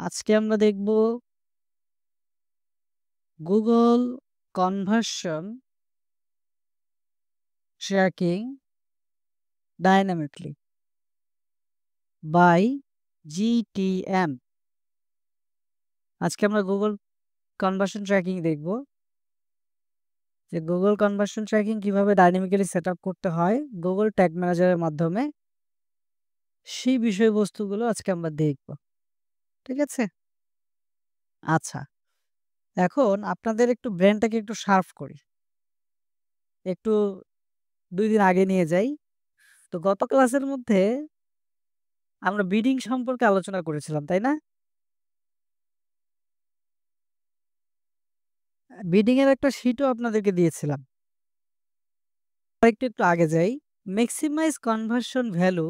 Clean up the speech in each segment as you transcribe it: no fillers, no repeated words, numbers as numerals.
আজকে আমরা দেখব Google Conversion Tracking Dynamically by GTM। আজকে আমরা Google Conversion Tracking দেখব যে Google Conversion Tracking কিভাবে ডাইনামিক্যালি সেটআপ করতে হয় Google Tag Manager এর মাধ্যমে। সেই বিষয়বস্তুগুলো আজকে আমরা দেখব। ঠিক আছে? আচ্ছা। এখন আপনাদের একটু ব্রেইনটাকে একটু শার্প করি। একটু ২ দিন আগে নিয়ে যাই। তো গত ক্লাসের মধ্যে আমরা বিডিং সম্পর্কে আলোচনা করেছিলাম, তাই না? বিডিং এর একটা শিটও আপনাদেরকে দিয়েছিলাম। একটু আগে যাই। ম্যাক্সিমাইজ কনভার্সন ভ্যালু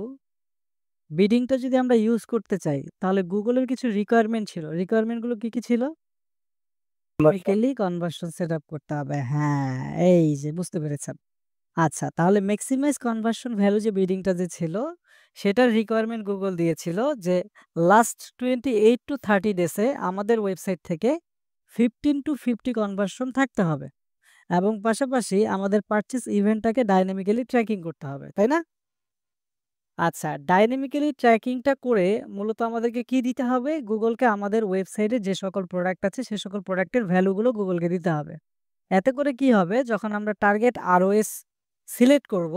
বিডিংটা যদি আমরা ইউজ করতে চাই তাহলে গুগলের কিছু রিকোয়ারমেন্ট ছিল। রিকোয়ারমেন্ট গুলো কি ছিল? ডাইনামিক্যালি কনভার্সন সেটআপ করতে হবে। হ্যাঁ, এই যে বুঝতে পেরেছেন। আচ্ছা, তাহলে ম্যাক্সিমাইজ কনভার্সন ভ্যালু যে বিডিংটা যে ছিল সেটার রিকোয়ারমেন্ট গুগল দিয়েছিল যে লাস্ট 28 টু 30 ডেসে আমাদের ওয়েবসাইট থেকে 15 টু 50 কনভার্সন থাকতে হবে এবং পাশাপাশি আমাদের পারচেজ ইভেন্টটাকে ডাইনামিক্যালি ট্র্যাকিং করতে হবে, তাই না? আচ্ছা, ডাইনামিক্যালি ট্র্যাকিংটা করে মূলত আমাদেরকে কি দিতে হবে? গুগলকে আমাদের ওয়েবসাইটে যে সকল প্রোডাক্ট আছে সে সকল প্রোডাক্টের ভ্যালুগুলো গুগলকে দিতে হবে। এতে করে কি হবে? যখন আমরা টার্গেট আরওএস সিলেক্ট করব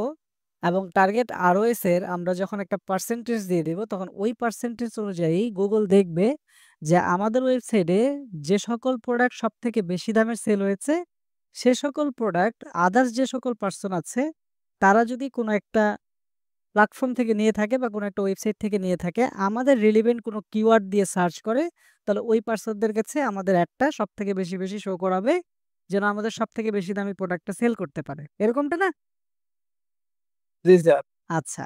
এবং টার্গেট আরওএস এর আমরা যখন একটা পার্সেন্টেজ দিয়ে দেব তখন ওই পার্সেন্টেজ অনুযায়ী গুগল দেখবে যে আমাদের ওয়েবসাইটে যে সকল প্রোডাক্ট সবথেকে বেশি দামের সেল হয়েছে সে সকল প্রোডাক্ট আদার্স যে সকল পার্সন আছে তারা যদি কোনো একটা প্ল্যাটফর্ম থেকে নিয়ে থাকে বা কোনো একটা ওয়েবসাইট থেকে নিয়ে থাকে, আমাদের রিলেভেন্ট কোনো কিওয়ার্ড দিয়ে সার্চ করে, তাহলে ওই পার্সনদের কাছে আমাদের অ্যাডটা সবথেকে বেশি শো করাবে, যেন আমাদের সবথেকে বেশি দামি প্রোডাক্টটা সেল করতে পারে। এরকমটা না? জি, স্যার। আচ্ছা।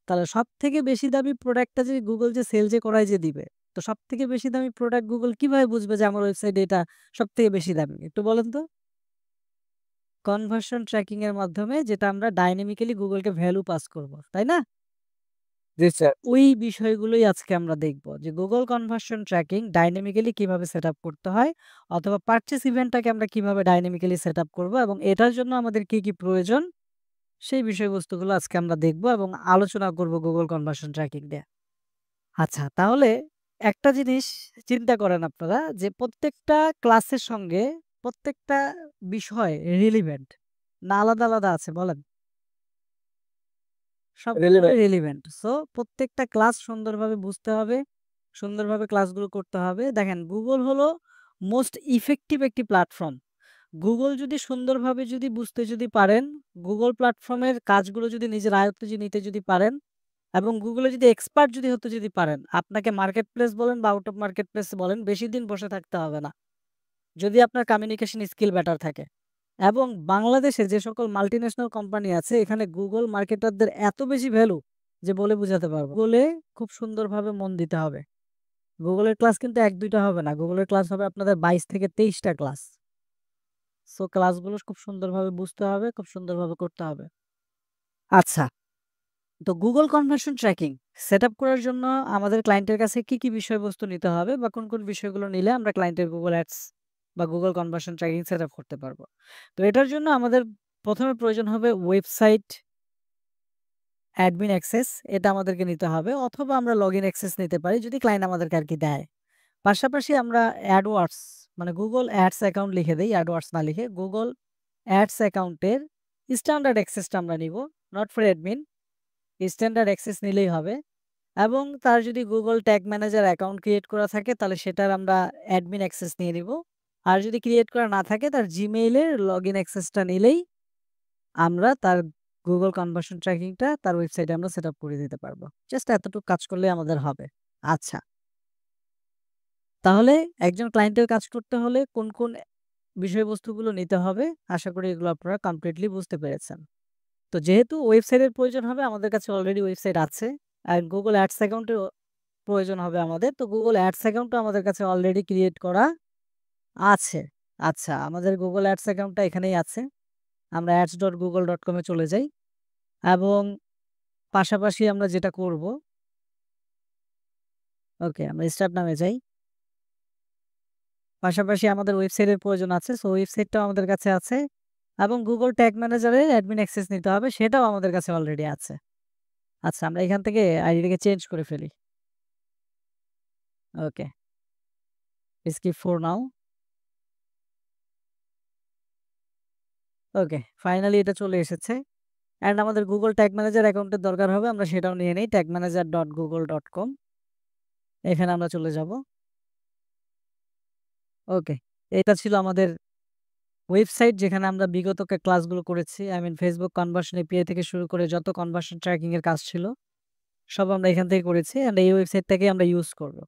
তাহলে সবথেকে বেশি দামি প্রোডাক্টটা যে গুগল যে সেল যে করায় যে দিবে, তো সবথেকে বেশি দামি প্রোডাক্ট গুগল কিভাবে বুঝবে যে আমার ওয়েবসাইটে এটা সবথেকে বেশি দামি? একটু বলেন তো? কনভার্সন ট্র্যাকিং এর মাধ্যমে যেটা আমরা ডাইনামিক্যালি গুগলকে ভ্যালু পাস করব, তাই না? জি, স্যার। ওই বিষয়গুলোই আজকে আমরা দেখব যে Google Conversion Tracking ডাইনামিক্যালি কিভাবে সেটআপ করতে হয় অথবা পারচেজ ইভেন্টটাকে আমরা কিভাবে ডাইনামিক্যালি সেটআপ করব এবং এটার জন্য আমাদের কি প্রয়োজন সেই বিষয়বস্তুগুলো আজকে আমরা দেখব এবং আলোচনা করব Google Conversion Tracking নিয়ে। আচ্ছা, তাহলে একটা জিনিস চিন্তা করেন আপনারা যে প্রত্যেকটা ক্লাসের সঙ্গে প্রত্যেকটা বিষয় রিলেভেন্ট না আলাদা আছে বলেন? সবগুলোই রিলেভেন্ট। সো প্রত্যেকটা ক্লাস সুন্দরভাবে বুঝতে হবে, সুন্দরভাবে ক্লাসগুলো করতে হবে। দেখেন Google হলো মোস্ট ইফেক্টিভ একটি প্ল্যাটফর্ম। Google যদি সুন্দরভাবে যদি বুঝতে যদি পারেন, Google প্ল্যাটফর্মের কাজগুলো যদি নিজের আয়ত্তে নিতে যদি পারেন এবং Google এ যদি এক্সপার্ট যদি হতে যদি পারেন, আপনাকে মার্কেট প্লেস বলেন বা আউট অফ মার্কেট প্লেস বলেন বেশিদিন বসে থাকতে হবে না। যদি আপনার কমিউনিকেশন স্কিল বেটার থাকে। এবং বাংলাদেশে যে সকল মাল্টিন্যাশনাল কোম্পানি আছে এখানে গুগল মার্কেটারদের এত বেশি ভ্যালু যে বলে বোঝাতে পারবো। গুগলে খুব সুন্দরভাবে মন দিতে হবে। গুগলের ক্লাস কিন্তু ১-২ টা হবে না। গুগলের ক্লাস হবে আপনাদের ২২ থেকে ২৩ টা ক্লাস। সো ক্লাসগুলো খুব সুন্দরভাবে বুঝতে হবে, খুব সুন্দরভাবে করতে হবে। আচ্ছা, তো Google কনভার্সন ট্র্যাকিং সেটআপ করার জন্য আমাদের ক্লায়েন্টের কাছে কি বিষয়বস্তু নিতে হবে বা কোন বিষয়গুলো নিলে আমরা ক্লায়েন্টের Google অ্যাডস বা Google কনভার্সন ট্র্যাকিং সেটআপ করতে পারবো। তো এটার জন্য আমাদের ১ম এ প্রয়োজন হবে ওয়েবসাইট অ্যাডমিন অ্যাক্সেস, এটা আমাদেরকে নিতে হবে অথবা আমরা লগইন অ্যাক্সেস নিতে পারি যদি ক্লায়েন্ট আমাদেরকে আর কি দেয়। পাশাপাশি আমরা অ্যাডওয়ার্ডস মানে Google অ্যাডস অ্যাকাউন্ট লিখে দেই, অ্যাডওয়ার্ডস না লিখে Google অ্যাডস অ্যাকাউন্টের স্ট্যান্ডার্ড অ্যাক্সেসটা আমরা নিব, not for admin. Standard access নিলেই হবে এবং তার যদি Google tag manager account create করা থাকে তাহলে সেটার আমরা অ্যাডমিন অ্যাক্সেস নিয়ে নিব। আর যদি ক্রিয়েট করা না থাকে তার Gmail এর লগইন অ্যাক্সেসটা নিলেই আমরা তার Google কনভার্সন ট্র্যাকিংটা তার ওয়েবসাইটে আমরা সেটআপ করে দিতে পারবো। জাস্ট এতটুকু কাজ করলেই আমাদের হবে। আচ্ছা, তাহলে একজন ক্লায়েন্টের কাজ করতে হলে কোন বিষয়বস্তুগুলো নিতে হবে আশা করি এগুলো আপনারা কমপ্লিটলি বুঝতে পেরেছেন। তো যেহেতু ওয়েবসাইটের প্রয়োজন হবে আমাদের কাছে অলরেডি ওয়েবসাইট আছে আর Google অ্যাডস অ্যাকাউন্টের প্রয়োজন হবে আমাদের। তো Google অ্যাডস অ্যাকাউন্টটা আমাদের কাছে অলরেডি ক্রিয়েট করা আছে। আচ্ছা, আমাদের Google অ্যাডস অ্যাকাউন্টটা এখানেই আছে। আমরা ads.google.com এ চলে যাই এবং পাশাপাশি আমরা যেটা করব ওকে আমরা স্টার্ট নামে যাই। পাশাপাশি আমাদের ওয়েবসাইটের প্রয়োজন আছে। সো ওয়েবসাইটটাও আমাদের কাছে আছে এবং Google ট্যাগ ম্যানেজারের অ্যাডমিন অ্যাক্সেস নিতে হবে সেটাও আমাদের কাছে অলরেডি আছে। আচ্ছা আমরা এখান থেকে আইডিটাকে চেঞ্জ করে ফেলি। ওকে। skip for now। Okay, finally এটা চলে এসেছে। অ্যান্ড আমাদের Google ট্যাগ ম্যানেজার অ্যাকাউন্টের দরকার হবে। আমরা সেটাও নিয়ে নেই tagmanager.google.com। এখানে আমরা চলে যাব। ওকে, এটা ছিল আমাদের ওয়েবসাইট যেখানে আমরা বিগত ক্লাসগুলো করেছি। I mean Facebook conversion API থেকে শুরু করে যত কনভার্সন ট্র্যাকিং এর কাজ ছিল সব আমরা এখান থেকে করেছি অ্যান্ড এই ওয়েবসাইটটাকে আমরা ইউজ করব।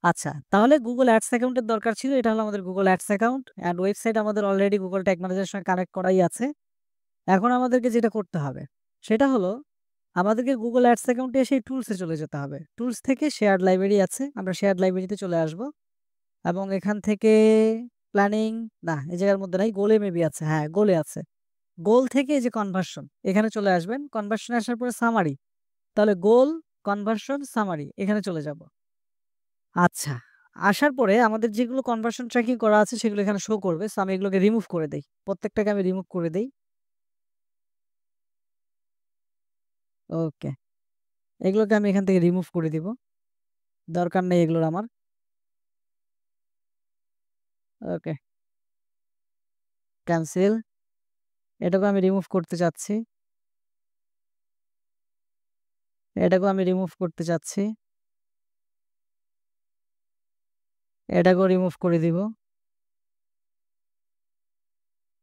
আচ্ছা, তাহলে Google অ্যাডস অ্যাকাউন্টের দরকার ছিল। এটা হলো আমাদের Google ads account and website আমাদের অলরেডি Google ট্যাগ ম্যানেজারের সঙ্গে কানেক্ট করাই আছে। এখন আমাদেরকে যেটা করতে হবে সেটা হলো আমাদেরকে Google অ্যাডস অ্যাকাউন্টে এসে টুলসে চলে যেতে হবে। টুলস থেকে শেয়ার্ড লাইব্রেরি আছে। আমরা শেয়ার্ড লাইব্রেরিতে চলে আসব এবং এখান থেকে প্ল্যানিং না এই জায়গার মধ্যে নাই, গোলে মেবি আছে। হ্যাঁ, গোলে আছে। গোল থেকে এই যে কনভার্সন এখানে চলে আসবেন। কনভার্সনে আসার পরে সামারি, তাহলে গোল, কনভার্সন, সামারি এখানে চলে যাব। আচ্ছা, আসার পরে আমাদের যেগুলো কনভার্সন ট্র্যাকিং করা আছে সেগুলো এখানে শো করবে। সো আমি এগুলোকে রিমুভ করে দেই। প্রত্যেকটাকে আমি রিমুভ করে দেই। ওকে, এগুলোকে আমি এখান থেকে রিমুভ করে দিব। দরকার নেই এগুলোর আমার। ওকে, ক্যান্সেল। এটাকে আমি রিমুভ করতে চাচ্ছি। এটাকেও আমি রিমুভ করতে চাচ্ছি। এটাকেও রিমুভ করে দিব।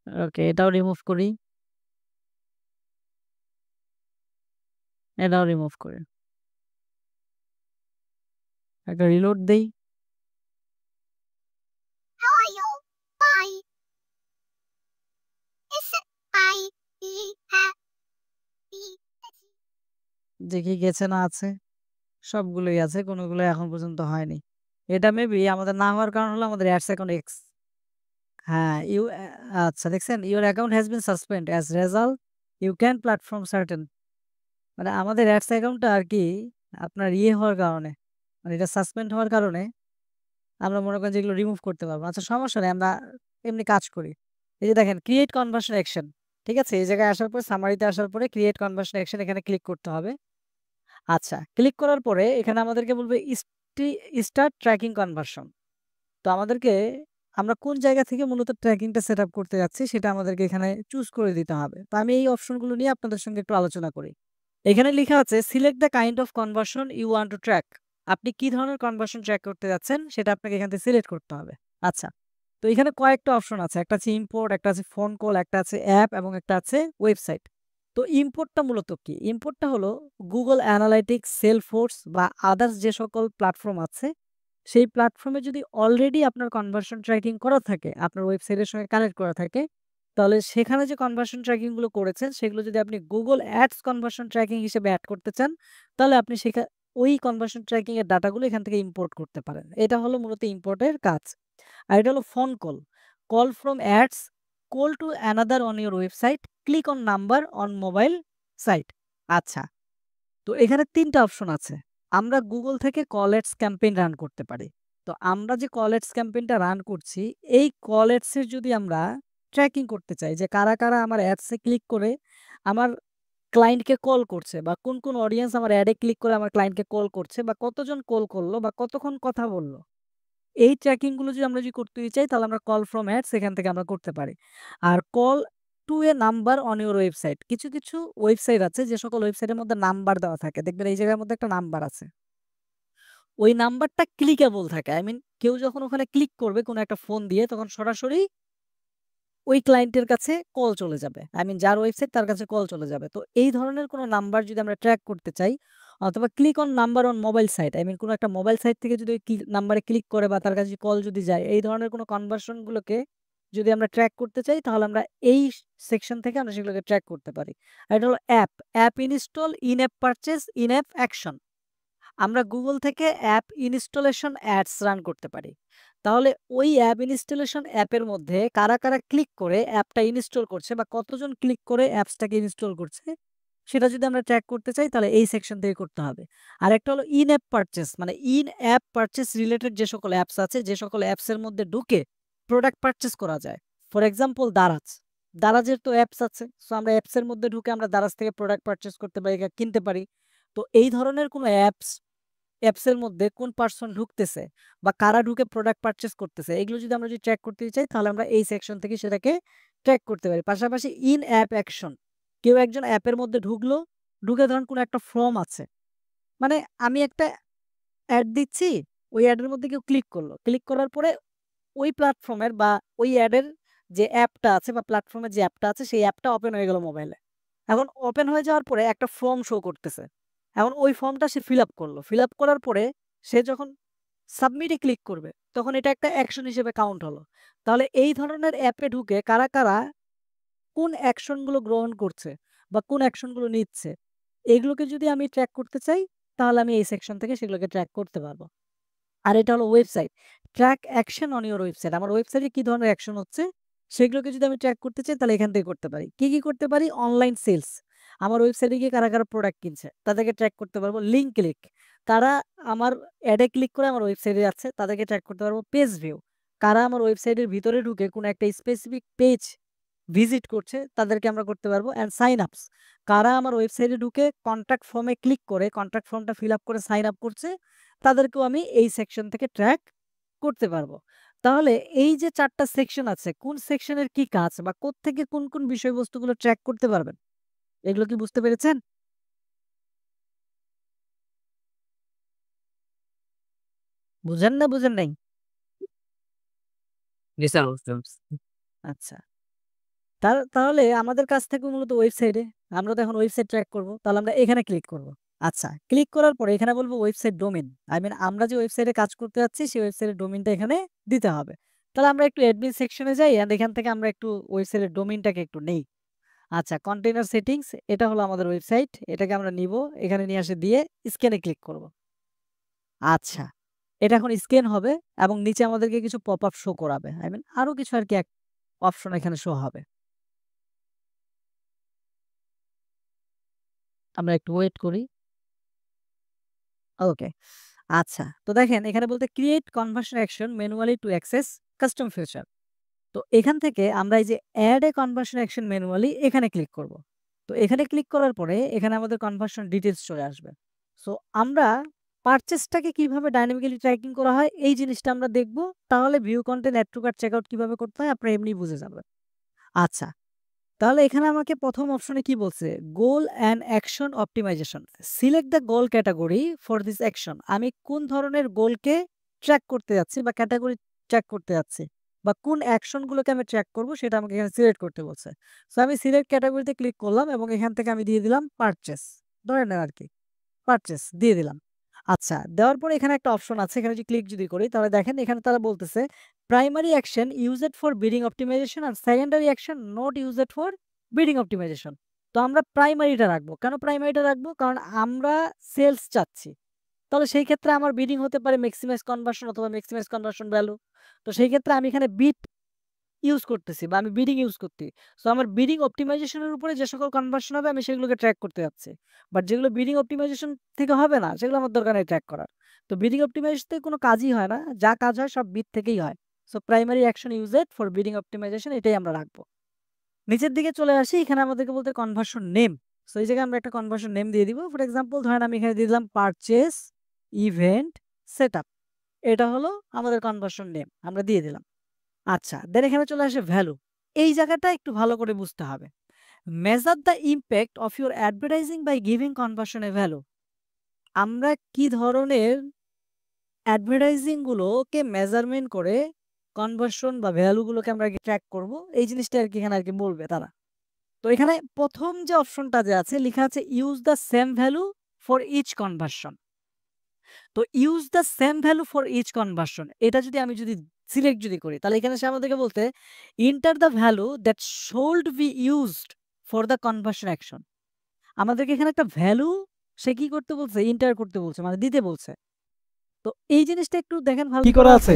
ওকে, এটাও রিমুভ করি। এটাও রিমুভ করি। একটা রিলোড দেই। How are you? Bye. দেখি গেছে না আছে। সবগুলোই আছে, কোনোগুলো এখন পর্যন্ত হয়নি। এটা মেবি আমাদের না হওয়ার কারণ হলো আমাদের অ্যাডস অ্যাকাউন্ট এক্স। হ্যাঁ, আচ্ছা দেখছেন, your account has been suspend as result you can platform certain. মানে আমাদের অ্যাডস অ্যাকাউন্টটা আর কি আপনার হওয়ার কারণে, মানে এটা সাসপেন্ড হওয়ার কারণে আমরা মনে করেন যেগুলো রিমুভ করতে পারবো। আচ্ছা সমস্যা নেই, আমরা এমনি কাজ করি। এই যে দেখেন ক্রিয়েট কনভার্সন অ্যাকশন, ঠিক আছে? এই জায়গায় আসার পর সামারিতে আসার পরে ক্রিয়েট কনভার্সন অ্যাকশন এখানে ক্লিক করতে হবে। আচ্ছা, ক্লিক করার পরে এখানে আমাদেরকে বলবে স্টার্ট ট্র্যাকিং কনভার্সন। তো আমাদেরকে আমরা কোন জায়গা থেকে মূলত ট্র্যাকিংটা সেট আপ করতে যাচ্ছি সেটা আমাদেরকে এখানে চুজ করে দিতে হবে। তো আমি এই অপশনগুলো নিয়ে আপনাদের সঙ্গে একটু আলোচনা করি। এখানে লেখা আছে select the kind of conversion you want to track. আপনি কি ধরনের কনভার্সন ট্র্যাক করতে যাচ্ছেন সেটা আপনাকে এখান থেকে সিলেক্ট করতে হবে। আচ্ছা, তো এখানে কয়েকটা অপশন আছে। একটা আছে ইম্পোর্ট, একটা আছে ফোন কল, একটা আছে অ্যাপ এবং একটা আছে ওয়েবসাইট। তো ইম্পোর্টটা মূলত কি? ইম্পোর্টটা হলো গুগল অ্যানালাইটিক্স, সেলফোর্স বা আদার্স যে সকল প্ল্যাটফর্ম আছে সেই প্ল্যাটফর্মে যদি অলরেডি আপনার কনভার্সন ট্র্যাকিং করা থাকে, আপনার ওয়েবসাইটের সঙ্গে কানেক্ট করা থাকে, তাহলে সেখানে যে কনভার্সন ট্র্যাকিং গুলো করেছেন সেগুলো যদি আপনি গুগল অ্যাডস কনভার্সন ট্র্যাকিং হিসেবে অ্যাড করতে চান তাহলে আপনি ওই কনভার্সন ট্র্যাকিং এর ডাটাগুলো এখান থেকে ইম্পোর্ট করতে পারেন। এটা হলো মূলত ইম্পোর্টের কাজ। আর এটা হলো phone call, call from ads, call to another on your website, click on number on mobile site. আচ্ছা, তো এখানে ৩ টা অপশন আছে। আমরা গুগল থেকে কল অ্যাডস ক্যাম্পেইন রান করতে পারি। তো আমরা যে কল অ্যাডস ক্যাম্পেইনটা রান করছি, এই কল অ্যাডস এর যদি আমরা ট্র্যাকিং করতে চাই যে কারা আমার অ্যাডস এ ক্লিক করে আমার ক্লায়েন্টকে কল করছে বা কোন অডিয়েন্স আমার অ্যাডে ক্লিক করে আমার ক্লায়েন্টকে কল করছে বা কতজন কল করলো বা কতক্ষণ কথা বলল। এই ট্র্যাকিং গুলো যদি আমরা করতে চাই তাহলে আমরা কল ফ্রম অ্যাডস এখান থেকে আমরা করতে পারি। আর call to a number on your website, কিছু ওয়েবসাইট আছে যে সকল ওয়েবসাইটের মধ্যে নাম্বার দেওয়া থাকে, দেখবেন এই জায়গার মধ্যে একটা নাম্বার আছে। ওই নাম্বারটা ক্লিকেবল থাকে। আই মিন কেউ যখন ওখানে ক্লিক করবে কোনো একটা ফোন দিয়ে তখন সরাসরি ওই ক্লায়েন্টের কাছে কল চলে যাবে। আই মিন যার ওয়েবসাইট তার কাছে কল চলে যাবে। তো এই ধরনের কোনো নাম্বার যদি আমরা ট্র্যাক করতে চাই অথবা click on number on mobile site, I mean কোনো একটা মোবাইল সাইট থেকে যদি ওই নাম্বারে ক্লিক করে বা তার কাছে কল যদি যায়, এই ধরনের কোনো কনভার্সন গুলোকে যদি আমরা ট্র্যাক করতে চাই তাহলে আমরা এই সেকশন থেকে আমরা সেগুলোকে ট্র্যাক করতে পারি। আর এটা হলো app install, in app purchase, in app action. আমরা গুগল থেকে অ্যাপ ইনস্টলেশন অ্যাডস রান করতে পারি। তাহলে ওই অ্যাপ ইনস্টলেশন অ্যাপের মধ্যে কারা ক্লিক করে অ্যাপটা ইনস্টল করছে বা কতজন ক্লিক করে অ্যাপসটাকে ইনস্টল করছে সেটা যদি আমরা ট্র্যাক করতে চাই তাহলে এই সেকশন থেকে করতে হবে। আরেকটা হলো ইন অ্যাপ পারচেজ, মানে ইন অ্যাপ পারচেজ রিলেটেড যে সকল অ্যাপস আছে, যে সকল অ্যাপসের মধ্যে ঢুকে প্রোডাক্ট পারচেজ করা যায়। ফর এক্সাম্পল দারাজ, দারাজের তো অ্যাপস আছে, সো আমরা অ্যাপসের মধ্যে ঢুকে আমরা দারাজ থেকে প্রোডাক্ট পারচেজ করতে পারি, কিনতে পারি। তো এই ধরনের কোনো অ্যাপসের মধ্যে কোন পার্সন ঢুকতেছে বা কারা ঢুকে প্রোডাক্ট পারচেজ করতেছে, এগুলো যদি আমরা যদি ট্র্যাক করতে চাই তাহলে আমরা এই সেকশন থেকে সেটাকে ট্র্যাক করতে পারি। পাশাপাশি ইন অ্যাপ অ্যাকশন, কেউ একজন অ্যাপের মধ্যে ঢুকলো, ঢুকে ধরেন কোনো একটা ফর্ম আছে, মানে আমি একটা অ্যাড দিচ্ছি, ওই অ্যাডের মধ্যে কেউ ক্লিক করলো, ক্লিক করার পরে ওই প্ল্যাটফর্মের বা ওই অ্যাডের যে অ্যাপটা আছে বা প্ল্যাটফর্মের যে অ্যাপটা আছে সেই অ্যাপটা ওপেন হয়ে গেল মোবাইলে। এখন ওপেন হয়ে যাওয়ার পরে একটা ফর্ম শো করতেছে, এখন ওই ফর্মটা সে ফিল আপ করলো, ফিল আপ করার পরে সে যখন সাবমিটে ক্লিক করবে তখন এটা একটা অ্যাকশন হিসেবে কাউন্ট হলো। তাহলে এই ধরনের অ্যাপে ঢুকে কারা কারা কোন অ্যাকশনগুলো গ্রহণ করছে বা কোন অ্যাকশনগুলো নিচ্ছে, এগুলোকে যদি আমি ট্র্যাক করতে চাই তাহলে আমি এই সেকশন থেকে সেগুলোকে ট্র্যাক করতে পারবো। আর এটা হলো website, track action on your website, আমার ওয়েবসাইটে কি ধরনের অ্যাকশন হচ্ছে সেগুলোকে যদি আমি ট্র্যাক করতে চাই তাহলে এখান থেকে করতে পারি। কি কি করতে পারি? অনলাইন সেলস, আমার ওয়েবসাইটে গিয়ে কারা কারা প্রোডাক্ট কিনছে তাদেরকে ট্র্যাক করতে পারবো। লিঙ্ক ক্লিক, তারা আমার অ্যাডে ক্লিক করে আমার ওয়েবসাইটে যাচ্ছে তাদেরকে ট্র্যাক করতে পারবো। পেজ ভিউ, কারা আমার ওয়েবসাইটের ভিতরে ঢুকে কোনো একটা স্পেসিফিক পেজ ভিজিট করছে তাদেরকে আমরা করতে পারবো। অ্যান্ড সাইন আপস, কারা আমার ওয়েবসাইটে ঢুকে কন্ট্যাক্ট ফর্মে ক্লিক করে কন্ট্যাক্ট ফর্মটা ফিল আপ করে সাইন আপ করছে, তাদেরকেও আমি এই সেকশন থেকে ট্র্যাক করতে পারবো। তাহলে এই যে 4টা সেকশন আছে, কোন সেকশনের কি কাজ বা কোত্থেকে কোন কোন বিষয়বস্তুগুলো ট্র্যাক করতে পারবেন, এগুলো কি বুঝতে পেরেছেন? বুঝেন না বুঝেন নাই? জি স্যার, বুঝতে পারছি। আচ্ছা, তাহলে আমাদের কাছ থেকে মূলত ওয়েবসাইটে, আমরা তো এখন ওয়েবসাইট ট্র্যাক করব, তাহলে আমরা এখানে ক্লিক করব। আচ্ছা, ক্লিক করার পরে এখানে বলবো ওয়েবসাইট ডোমেন, আই মিন আমরা যে ওয়েবসাইটে কাজ করতে যাচ্ছি সেই ওয়েবসাইটের ডোমেনটা এখানে দিতে হবে। তাহলে আমরা একটু অ্যাডমিন সেকশনে যাই এন্ড এখান থেকে আমরা একটু ওয়েবসাইটের ডোমেনটাকে একটু নেই। আচ্ছা, কন্টেইনার সেটিংস, এটা হলো আমাদের ওয়েবসাইট, এটাকে আমরা নিব, এখানে নিয়ে আসে দিয়ে স্ক্যানে ক্লিক করব। আচ্ছা, এটা এখন স্ক্যান হবে এবং নিচে আমাদেরকে কিছু পপ আপ শো করাবে, আই মিন আরো কিছু আর কি অপশন এখানে শো হবে। আমরা একটু ওয়েট করি। ওকে, আচ্ছা, তো দেখেন এখানে বলতে create conversion action manually to access custom feature. তো এখান থেকে আমরা এই যে add a conversion action manually এখানে ক্লিক করব। তো এখানে ক্লিক করার পরে এখানে আমাদের কনভার্সন ডিটেলস চলে আসবে। সো আমরা পারচেসটাকে কিভাবে ডাইনামিক্যালি ট্র্যাকিং করা হয় এই জিনিসটা আমরা দেখব। তাহলে view content add to cart checkout কিভাবে করতে হয় আপনারা এমনি বুঝে যাবেন। আচ্ছা, তাহলে এখানে আমাকে প্রথম অপশনে কি বলছে? Goal and action optimization. Select the goal category for this action. আমি কোন ধরনের গোলকে ট্র্যাক করতে যাচ্ছি বা ক্যাটাগরি ট্র্যাক করতে যাচ্ছি বা কোন অ্যাকশনগুলোকে আমি ট্র্যাক করব সেটা আমাকে এখানে সিলেক্ট করতে বলছে। সো আমি সিলেক্ট ক্যাটাগরিতে ক্লিক করলাম এবং এখান থেকে আমি দিয়ে দিলাম পারচেস, ধরে নেন আর কি, পারচেস দিয়ে দিলাম। আচ্ছা, দেওয়ার পরে এখানে একটা অপশন আছে, এখানে যদি ক্লিক যদি করি তাহলে দেখেন এখানে তারা বলতেছে primary action used for bidding optimization আর secondary action not used for bidding optimization. তো আমরা প্রাইমারিটা রাখবো। কেন প্রাইমারিটা রাখবো? কারণ আমরা সেলস চাচ্ছি। তাহলে সেই ক্ষেত্রে আমার বিডিং হতে পারে ম্যাক্সিমাইজ কনভার্সন অথবা ম্যাক্সিমাইজ কনভার্সন ভ্যালু। তো সেই ক্ষেত্রে আমি এখানে বিট ইউজ করতেছি বা আমি বিডিং ইউজ করছি। সো আমার বিডিং অপটিমাইজেশনের উপরে যে সকল কনভার্সন হবে আমি সেগুলোকে ট্র্যাক করতে যাচ্ছি। বাট যেগুলো বিডিং অপটিমাইজেশন থেকে হবে না সেগুলো আমার দরকার নেই ট্র্যাক করার। তো বিডিং অপটিমাইজেশন থেকে কোনো কাজই হয় না, যা কাজ হয় সব বিট থেকেই হয়। So primary action used for bidding optimization এটাই আমরা রাখবো। নিচের দিকে চলে আসি, এখানে আমাদেরকে বলতে কনভার্সন নেম। সো এই জায়গায় আমরা একটা কনভার্সন নেম দিয়ে দিব। ফর এক্সাম্পল ধরেন আমি এখানে দিয়ে দিলাম পারচেস ইভেন্ট সেটআপ, এটা হলো আমাদের কনভার্সন নেম, আমরা দিয়ে দিলাম। আচ্ছা, দেন এখানে চলে আসে ভ্যালু। এই জায়গাটা একটু ভালো করে বুঝতে হবে। Measure the impact of your advertising by giving conversion a value. আমরা কি ধরনের অ্যাডভার্টাইজিং গুলোকে মেজারমেন্ট করে কনভার্সন বা ভ্যালুগুলোকে আমরা ট্র্যাক করব, এই জিনিসটা আর কি এখানে আর কি বলবে তারা। তো এখানে প্রথম যে অপশনটা যে আছে লেখা আছে use the same value for each conversion. তো use the same value for each conversion, এটা যদি আমি সিলেক্ট করি তাহলে এখানে সে আমাদেরকে বলতে enter the value that should be used for the conversion action. আমাদেরকে এখানে একটা ভ্যালু সে কি করতে বলছে? ইন্টার করতে বলছে, মানে দিতে বলছে। তো এই জিনিসটা একটু দেখেন ভালো কি করা আছে?